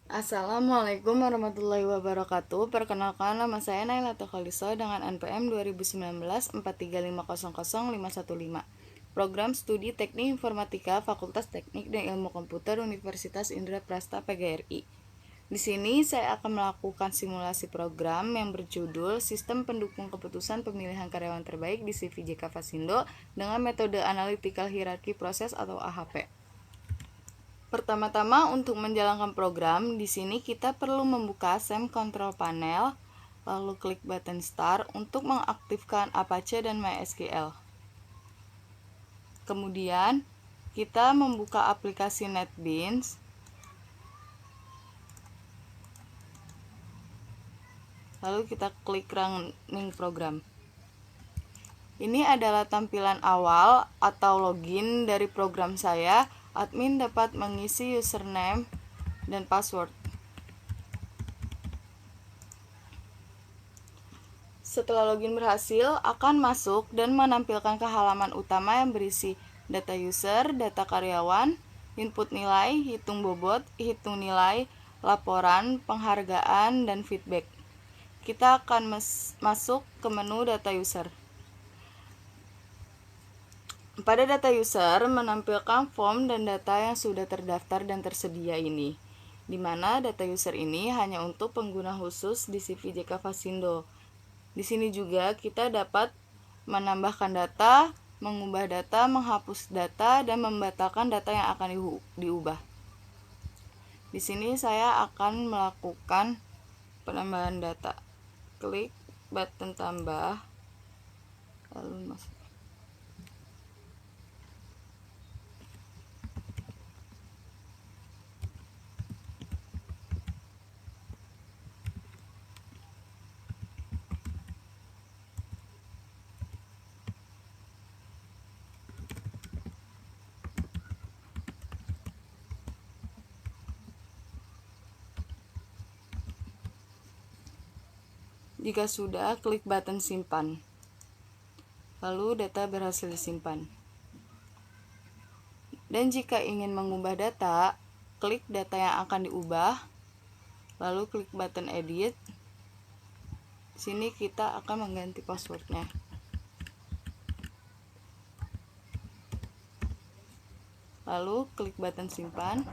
Assalamualaikum warahmatullahi wabarakatuh. Perkenalkan, nama saya Naila Tokhaliso dengan NPM 2019 43500515. Program Studi Teknik Informatika Fakultas Teknik dan Ilmu Komputer Universitas Indraprasta PGRI. Di sini saya akan melakukan simulasi program yang berjudul Sistem Pendukung Keputusan Pemilihan Karyawan Terbaik di CVJK Fasindo dengan metode Analytical Hierarchy Process atau AHP. Pertama-tama untuk menjalankan program, di sini kita perlu membuka SAM Control Panel, lalu klik button Start untuk mengaktifkan Apache dan MySQL. Kemudian, kita membuka aplikasi NetBeans. Lalu kita klik running program. Ini adalah tampilan awal atau login dari program saya. Admin dapat mengisi username dan password. Setelah login berhasil, akan masuk dan menampilkan ke halaman utama yang berisi data user, data karyawan, input nilai, hitung bobot, hitung nilai, laporan, penghargaan, dan feedback. Kita akan masuk ke menu data user. Pada data user menampilkan form dan data yang sudah terdaftar dan tersedia ini, di mana data user ini hanya untuk pengguna khusus di CVJK Fasindo. Di sini juga kita dapat menambahkan data, mengubah data, menghapus data, dan membatalkan data yang akan diubah. Di sini saya akan melakukan penambahan data. Klik button tambah, lalu masuk. Jika sudah, klik button simpan. Lalu data berhasil disimpan. Dan jika ingin mengubah data, klik data yang akan diubah, lalu klik button edit. Di sini kita akan mengganti passwordnya. Lalu klik button simpan,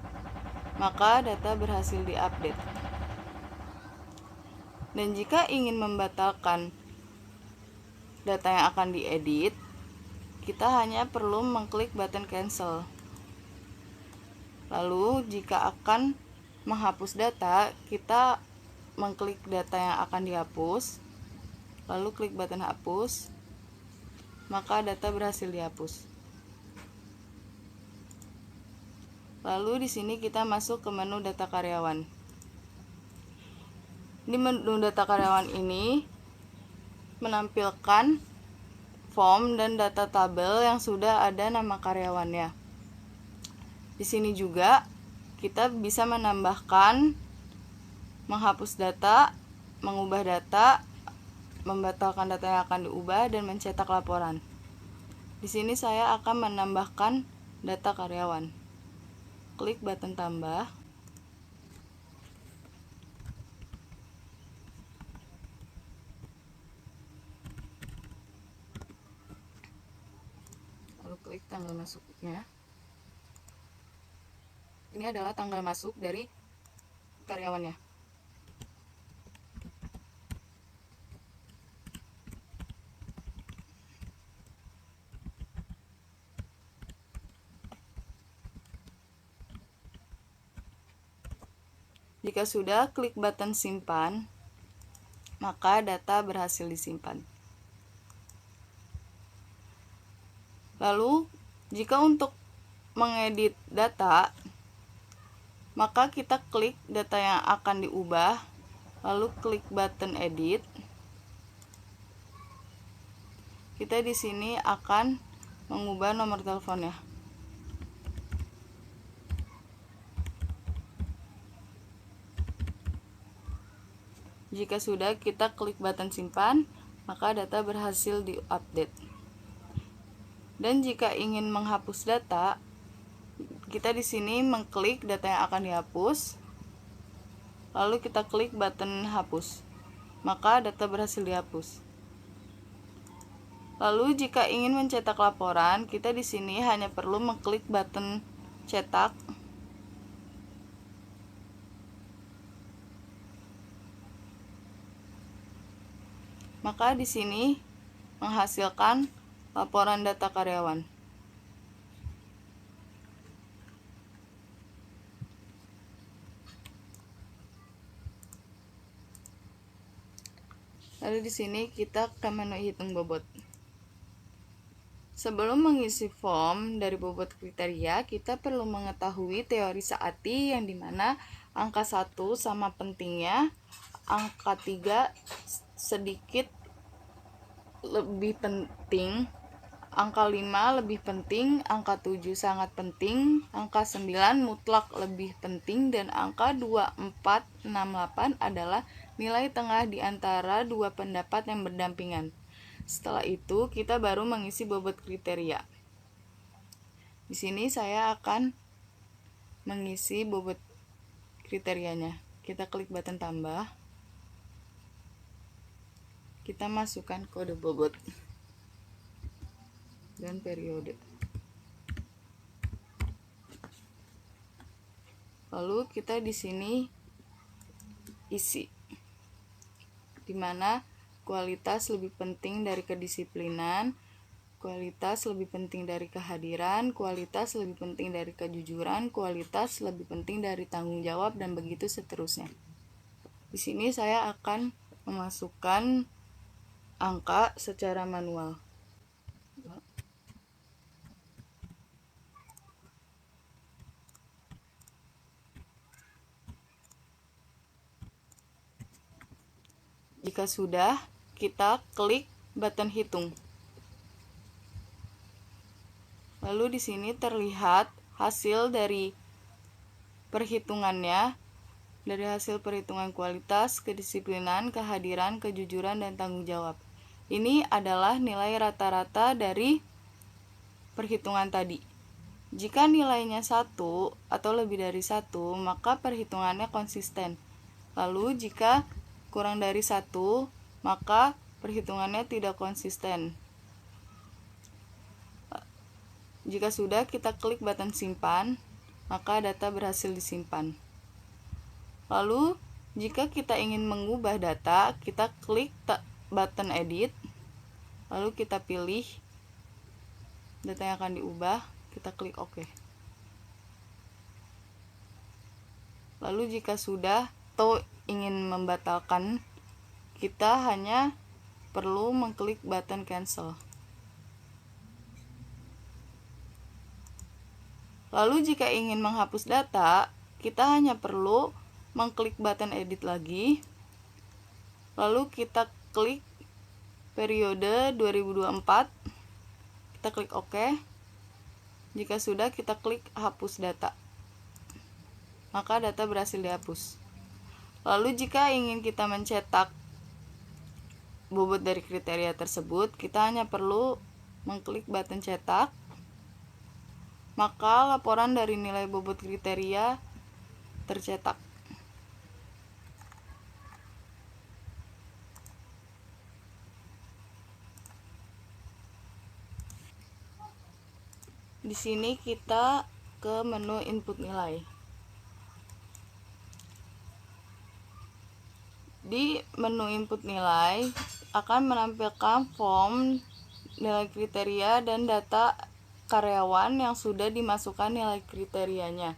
maka data berhasil diupdate. Dan jika ingin membatalkan data yang akan diedit, kita hanya perlu mengklik button cancel. Lalu jika akan menghapus data, kita mengklik data yang akan dihapus, lalu klik button hapus, maka data berhasil dihapus. Lalu di sini kita masuk ke menu data karyawan. Di menu data karyawan ini menampilkan form dan data tabel yang sudah ada nama karyawannya. Di sini juga kita bisa menambahkan, menghapus data, mengubah data, membatalkan data yang akan diubah, dan mencetak laporan. Di sini saya akan menambahkan data karyawan. Klik button tambah. Lalu klik tanggal masuknya. Ini adalah tanggal masuk dari karyawannya. Jika sudah, klik button simpan, maka data berhasil disimpan. Lalu, jika untuk mengedit data, maka kita klik data yang akan diubah, lalu klik button edit. Kita di sini akan mengubah nomor teleponnya. Jika sudah, kita klik button simpan, maka data berhasil diupdate. Dan jika ingin menghapus data, kita di sini mengklik data yang akan dihapus, lalu kita klik button hapus, maka data berhasil dihapus. Lalu jika ingin mencetak laporan, kita di sini hanya perlu mengklik button cetak. Maka di sini menghasilkan laporan data karyawan. Lalu di sini kita ke menu hitung bobot. Sebelum mengisi form dari bobot kriteria, kita perlu mengetahui teori Saati yang dimana angka 1 sama pentingnya, angka 3 sedikit lebih penting, angka 5 lebih penting, angka 7 sangat penting, angka 9 mutlak lebih penting, dan angka 2, 4, 6, 8 adalah nilai tengah di antara dua pendapat yang berdampingan. Setelah itu, kita baru mengisi bobot kriteria. Di sini saya akan mengisi bobot kriterianya. Kita klik button tambah. Kita masukkan kode bobot dan periode. Lalu kita di sini isi, dimana kualitas lebih penting dari kedisiplinan, kualitas lebih penting dari kehadiran, kualitas lebih penting dari kejujuran, kualitas lebih penting dari tanggung jawab, dan begitu seterusnya. Di sini saya akan memasukkan angka secara manual. Jika sudah, kita klik button hitung. Lalu di sini terlihat hasil dari perhitungannya, dari hasil perhitungan kualitas, kedisiplinan, kehadiran, kejujuran, dan tanggung jawab. Ini adalah nilai rata-rata dari perhitungan tadi. Jika nilainya 1 atau lebih dari 1, maka perhitungannya konsisten. Lalu jika kurang dari 1, maka perhitungannya tidak konsisten. Jika sudah, kita klik button simpan, maka data berhasil disimpan. Lalu, jika kita ingin mengubah data, kita klik button edit, lalu kita pilih data yang akan diubah, kita klik OK. Lalu jika sudah atau ingin membatalkan, kita hanya perlu mengklik button cancel. Lalu jika ingin menghapus data, kita hanya perlu mengklik button edit lagi, lalu kita klik periode 2024, kita klik OK. Jika sudah, kita klik hapus data, maka data berhasil dihapus. Lalu jika ingin kita mencetak bobot dari kriteria tersebut, kita hanya perlu mengklik button cetak, maka laporan dari nilai bobot kriteria tercetak. Di sini kita ke menu input nilai. Di menu input nilai akan menampilkan form, nilai kriteria, dan data karyawan yang sudah dimasukkan nilai kriterianya.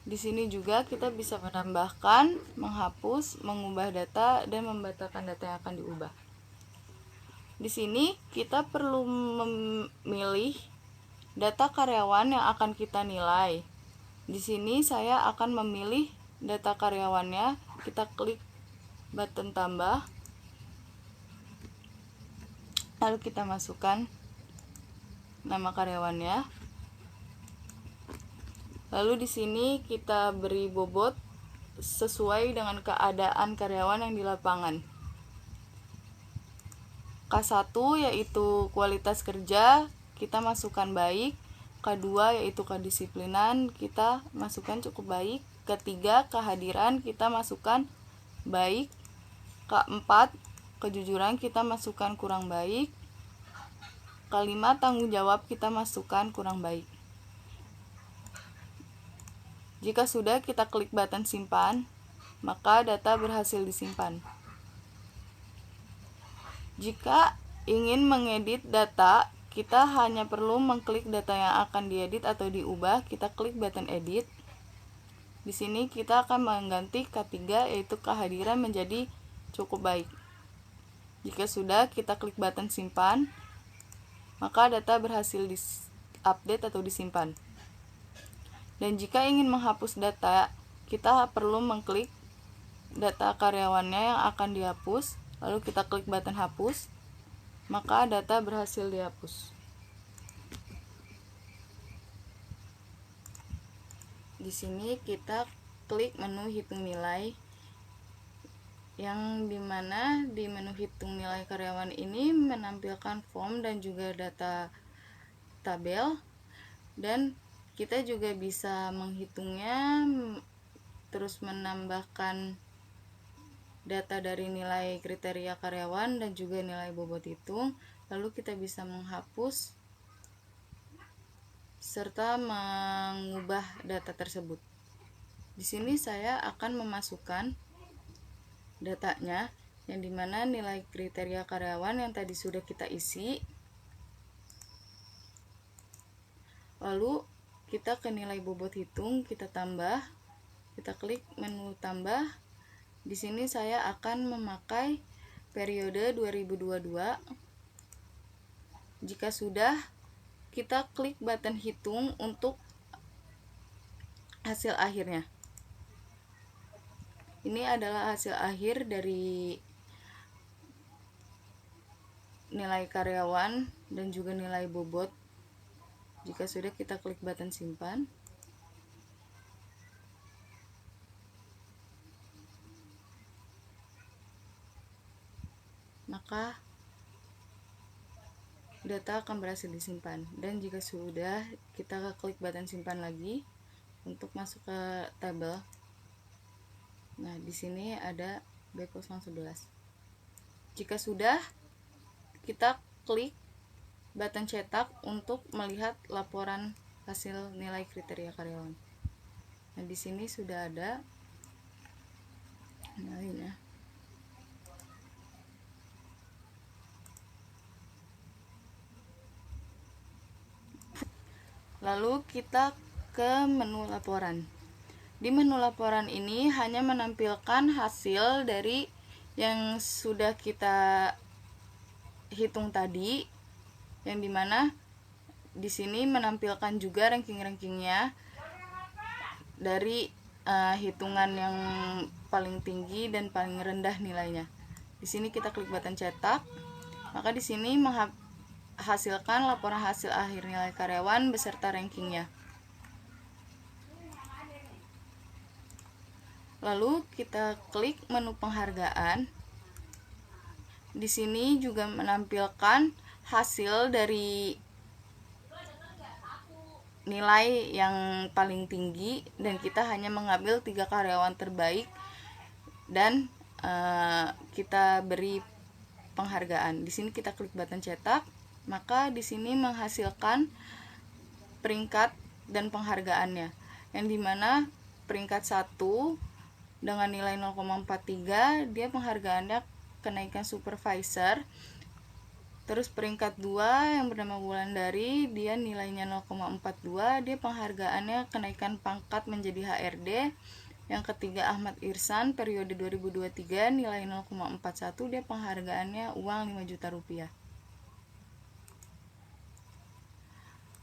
Di sini juga kita bisa menambahkan, menghapus, mengubah data, dan membatalkan data yang akan diubah. Di sini kita perlu memilih data karyawan yang akan kita nilai. Di sini saya akan memilih data karyawannya. Kita klik button tambah, lalu kita masukkan nama karyawannya. Lalu di sini kita beri bobot sesuai dengan keadaan karyawan yang di lapangan. K1 yaitu kualitas kerja, kita masukkan baik. K2 yaitu kedisiplinan, kita masukkan cukup baik. Ketiga, kehadiran, kita masukkan baik. Keempat, kejujuran, kita masukkan kurang baik. Kelima, tanggung jawab, kita masukkan kurang baik. Jika sudah, kita klik button simpan, maka data berhasil disimpan. Jika ingin mengedit data, kita hanya perlu mengklik data yang akan diedit atau diubah, kita klik button edit. Di sini kita akan mengganti K3 yaitu kehadiran menjadi cukup baik. Jika sudah, kita klik button simpan, maka data berhasil diupdate atau disimpan. Dan jika ingin menghapus data, kita perlu mengklik data karyawannya yang akan dihapus, lalu kita klik button hapus, maka data berhasil dihapus. Di sini kita klik menu hitung nilai, yang dimana di menu hitung nilai karyawan ini menampilkan form dan juga data tabel, dan kita juga bisa menghitungnya, terus menambahkan data dari nilai kriteria karyawan dan juga nilai bobot hitung. Lalu kita bisa menghapus serta mengubah data tersebut. Di sini saya akan memasukkan datanya, yang dimana nilai kriteria karyawan yang tadi sudah kita isi. Lalu kita ke nilai bobot hitung, kita tambah, kita klik menu tambah. Di sini saya akan memakai periode 2022. Jika sudah, kita klik button hitung untuk hasil akhirnya. Ini adalah hasil akhir dari nilai karyawan dan juga nilai bobot. Jika sudah, kita klik button simpan. Maka data akan berhasil disimpan. Dan jika sudah, kita klik button simpan lagi untuk masuk ke tabel. Nah, di sini ada B011. Jika sudah, kita klik button cetak untuk melihat laporan hasil nilai kriteria karyawan. Nah, di sini sudah ada nilainya. Lalu kita ke menu laporan. Di menu laporan ini hanya menampilkan hasil dari yang sudah kita hitung tadi, yang dimana di sini menampilkan juga ranking-rankingnya dari hitungan yang paling tinggi dan paling rendah nilainya. Di sini kita klik button cetak, maka di sini hasilkan laporan hasil akhir nilai karyawan beserta rankingnya. Lalu kita klik menu penghargaan. Di sini juga menampilkan hasil dari nilai yang paling tinggi, dan kita hanya mengambil 3 karyawan terbaik dan kita beri penghargaan. Di sini kita klik button cetak, maka di sini menghasilkan peringkat dan penghargaannya, yang dimana peringkat 1 dengan nilai 0,43 dia penghargaannya kenaikan supervisor. Terus peringkat 2 yang bernama Wulandari, dia nilainya 0,42, dia penghargaannya kenaikan pangkat menjadi HRD. Yang ketiga Ahmad Irsan, periode 2023, nilai 0,41, dia penghargaannya uang 5 juta rupiah.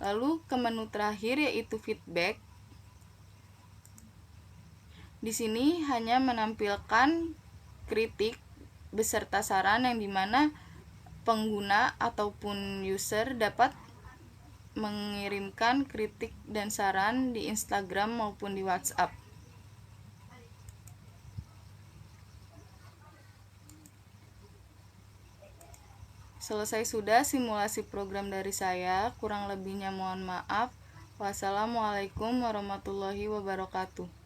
Lalu ke menu terakhir yaitu feedback. Di sini hanya menampilkan kritik beserta saran, yang dimana pengguna ataupun user dapat mengirimkan kritik dan saran di Instagram maupun di WhatsApp. Selesai sudah simulasi program dari saya, kurang lebihnya mohon maaf. Wassalamualaikum warahmatullahi wabarakatuh.